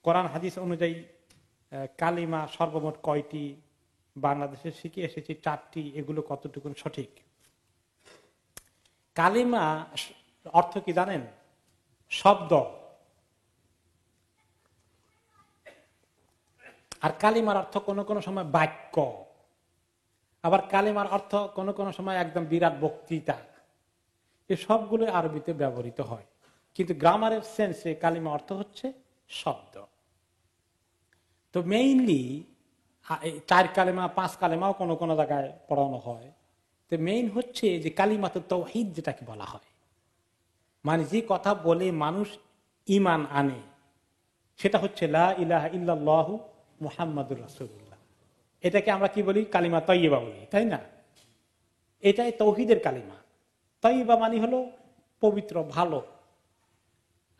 কোরআন হাদিস অনুযায়ী কালিমা সর্বমোট কয়টি? বাংলাদেশে শিখে এসেছি 4টি। এগুলো কতটুকু সঠিক? কালিমা অর্থ কি জানেন? শব্দ। আর কালিমার অর্থ কোন কোন সময় বাক্য, আবার কালিমার অর্থ কোন কোন সময় একদম বিরাট বক্তৃতা। এই সবগুলো আরবিতে ব্যবহৃত হয়, কিন্তু গ্রামারের সেন্সে কালিমা অর্থ হচ্ছে শব্দ। তো মেইনলি 4 কালিমা 5 কালিমাও কোন কোন জায়গায় পড়ানো হয়। তো মেইন হচ্ছে যে কালিমা তো তাওহীদ যেটাকে বলা হয়, মানে যে কথা বলে মানুষ ঈমান আনে, সেটা হচ্ছে লা ইলাহা ইল্লাল্লাহু মুহাম্মাদুর রাসূলুল্লাহ। এটাকে আমরা কি বলি? কালিমা তাইয়্যিবা বলি, তাই না? এটাই তাওহীদের কালিমা। তাইয়্যিবা মানে হলো পবিত্র, ভালো।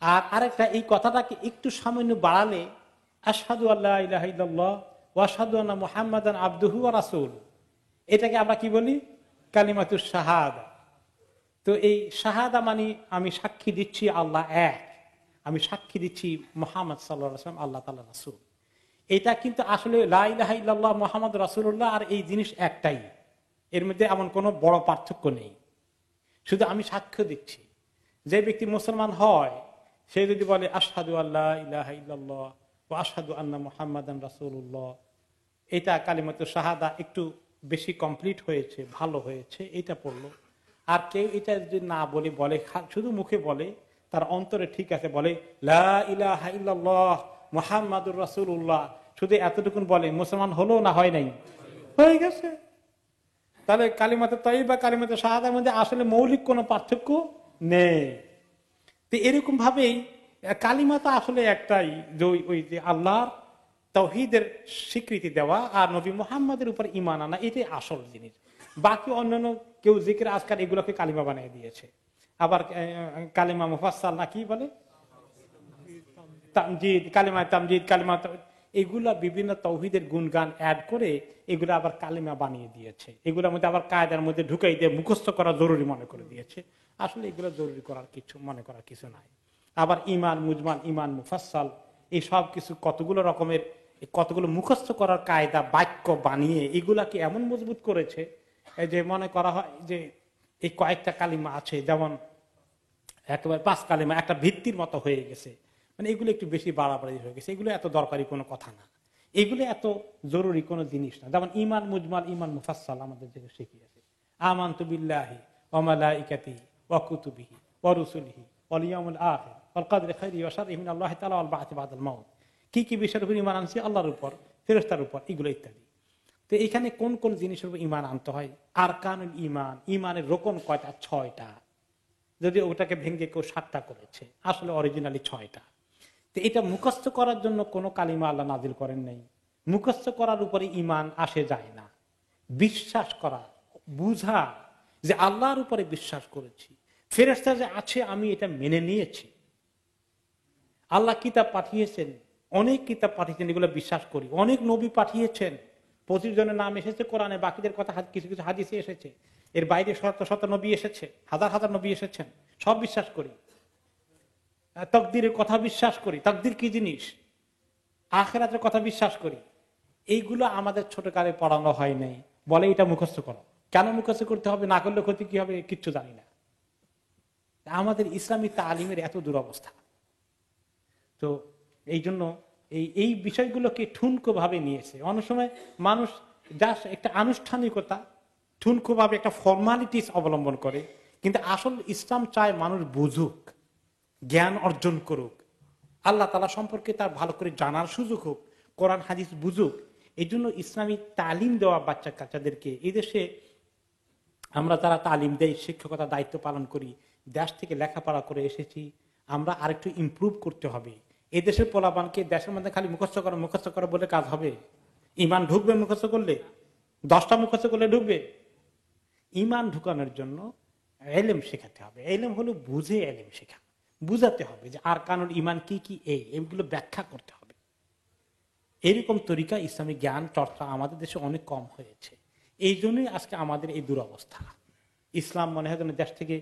আর আরেকটা, এই কথাটাকে একটু সামান্য বাড়ালে আশহাদু আল্লা ইলাহা ইল্লাল্লাহ ওয়া আশহাদু আন্না মুহাম্মাদান আবদুহু ওয়া রাসূল, এটাকে আমরা কি বলি? কালিমাতুশ শাহাদা। তো এই শাহাদা মানে আমি সাক্ষী দিচ্ছি আল্লাহ এক, আমি সাক্ষী দিচ্ছি মুহাম্মদ সাল্লাল্লাহু আলাইহি ওয়াসাল্লাম আল্লাহ তাআলার রাসূল। এটা কিন্তু আসলে লা ইলাহা ইল্লাল্লাহ মুহাম্মদ রাসূলুল্লাহ আর এই জিনিস একটাই, এর মধ্যে এমন কোনো বড় পার্থক্য নেই। শুধু আমি সাক্ষ্য দিচ্ছি। যে ব্যক্তি মুসলমান হয় সে যদি বলে আশহাদু আল্লা ইলাহা ইল্লাল্লাহ ওয়া আশহাদু আন্না মুহাম্মাদান রাসূলুল্লাহ, এটা কালিমাতু শাহাদা একটু বেশি কমপ্লিট হয়েছে, ভালো হয়েছে, এটা পড়লো। আর কেউ এটা যদি না বলে, বলে শুধু মুখে বলে, তার অন্তরে ঠিক আছে, বলে লা ইলাহা ইল্লাল্লাহ মুহাম্মাদুর রাসূলুল্লাহ, শুধু এতটুকুন বলে, মুসলমান হলো না হয় নাই? হয়ে গেছে। তাহলে কালিমাতে তাইয়্যিবা কালিমাতে শাহাদার মধ্যে আসলে মৌলিক কোনো পার্থক্য নেই। তো এরকম ভাবেই কালিমা তো আসলে একটাই, যে ওই যে আল্লাহর তাওহীদের স্বীকৃতি দেওয়া আর নবী মুহাম্মদের উপর ঈমান আনা, এটাই আসল জিনিস। বাকি অন্যান্য কেউ জিকির আজকাল এগুলোকে কালিমা বানিয়ে দিয়েছে। আবার কালিমা মুফাসসাল না কি বলে, তামজিদ, কালিমা তামজিদ, কালিমা, এগুলা বিভিন্ন তাওহীদের গুণগান অ্যাড করে এগুলো আবার কালিমা বানিয়ে দিয়েছে। এগুলোর মধ্যে আবার কায়দার মধ্যে ঢুকাই দিয়ে মুখস্থ করা জরুরি মনে করে দিয়েছে। আসলে এগুলো জরুরি করার কিছু, মনে করার কিছু নাই। আবার ইমান মুজমাল, ইমান মুফাসসাল, এই সব কিছু কতগুলো রকমের, কতগুলো মুখস্থ করার কায়দা বাক্য বানিয়ে এগুলাকে এমন মজবুত করেছে যে মনে করা হয় যে এই কয়েকটা কালিমা আছে, যেমন একেবারে 5 কালিমা একটা ভিত্তির মতো হয়ে গেছে। মানে এগুলো একটু বেশি বাড়াবাড়ি হয়ে গেছে, এগুলো এত দরকারি কোনো কথা না, এগুলো এত জরুরি কোনো জিনিস না। যেমন ইমান মুজমাল, ইমান মুফাসসাল আমাদের যেটা শিখিয়েছে, আমানতু বিল্লাহি ওয়া মালাইকাতিহি ওয়া কুতুবিহি ওয়া রুসুলিহি ওয়াল ইয়াউমিল আখির ওয়াল কদরি খাইরিহি ওয়া শাররিহি মিনাল্লাহি তাআলা ওয়াল বা'থি বাদাল মাউত। কি কি বিষয়ের উপর ঈমান আনছি? আল্লাহর উপর, ফেরেশতার উপর, এগুলো ইত্যাদি। তো এখানে কোন কোন জিনিসের উপর ঈমান আনতে হয়? আরকানুল ঈমান, ঈমানের রোকন কয়টা? 6টা। যদি ওটাকে ভেঙে কেউ 7টা করেছে, আসলে অরিজিনালি 6টা। তো এটা মুখস্থ করার জন্য কোনো কালিমা আল্লাহ নাজিল করেন নাই। মুখস্থ করার উপরে ঈমান আসে যায় না। বিশ্বাস করা, বুঝা যে আল্লাহর উপরে বিশ্বাস করেছি, ফেরেশতা যে আছে আমি এটা মেনে নিয়েছি, আল্লাহ কিতাব পাঠিয়েছেন, অনেক কিতাব পাঠিয়েছেন, এগুলো বিশ্বাস করি, অনেক নবী পাঠিয়েছেন, 25 জনের নাম এসেছে কোরআনে, বাকিদের কথা কিছু কিছু হাদিসে এসেছে, এর বাইরে শত শত নবী এসেছে, হাজার হাজার নবী এসেছেন, সব বিশ্বাস করি। তাকদীরের কথা বিশ্বাস করি, তাকদীর কি জিনিস, আখিরাতের কথা বিশ্বাস করি। এইগুলো আমাদের ছোটকালে পড়ানো হয় নাই, বলে এটা মুখস্থ করো। কেন মুখস্থ করতে হবে? না করলে ক্ষতি কি হবে? কিচ্ছু জানি না। আমাদের ইসলামী তালিমের এত দুরবস্থা। তো এই জন্য এই বিষয়গুলোকে ঠুনকো ভাবে নিয়েছে। অনেক সময় মানুষ জাস্ট একটা আনুষ্ঠানিকতা, ঠুনকো ভাবে একটা ফর্মালিটিস অবলম্বন করে, কিন্তু আসল ইসলাম চায় মানুষ বুঝুক, জ্ঞান অর্জন করুক, আল্লাহ তাআলা সম্পর্কে তার ভালো করে জানার সুযোগ হোক, কোরআন হাদিস বুঝুক। এই জন্য ইসলামী তালিম দেওয়া বাচ্চা কাচ্চাদেরকে, এই দেশে আমরা যারা তালিম দেই, শিক্ষকতার দায়িত্ব পালন করি, দেশ থেকে লেখাপড়া করে এসেছি, আমরা আরেকটু ইমপ্রুভ করতে হবে। এই দেশের পোলাপানকে দেশের মধ্যে খালি মুখস্থ করো বলে কাজ হবে? ঈমান ঢুকবে মুখস্থ করলে? 10টা মুখস্থ করলে ঢুকবে? ঈমান ঢুকানোর জন্য এলেম শেখাতে হবে। এলেম হলো বুঝে এলেম শেখা, বুঝাতে হবে যে আর কানুন ঈমান কি কি, এইগুলো ব্যাখ্যা করতে হবে। এরকম তরিকা ইসলামিক জ্ঞান চর্চা আমাদের দেশে অনেক কম হয়েছে। এই জন্যই আজকে আমাদের এই দুরবস্থা। ইসলাম মনে হয় যেন দেশ থেকে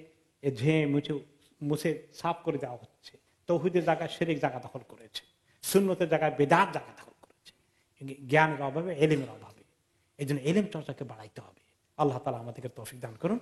মুছে সাফ করে দেওয়া হচ্ছে, তাওহীদের জায়গায় শিরক জায়গা দখল করেছে, সুন্নতের জায়গায় বেদাত জায়গা দখল করেছে, জ্ঞানের অভাবে, এলিমের অভাবে। এই জন্য এলিম চর্চাকে বাড়াইতে হবে। আল্লাহ তাআলা আমাদেরকে তৌফিক দান করুন।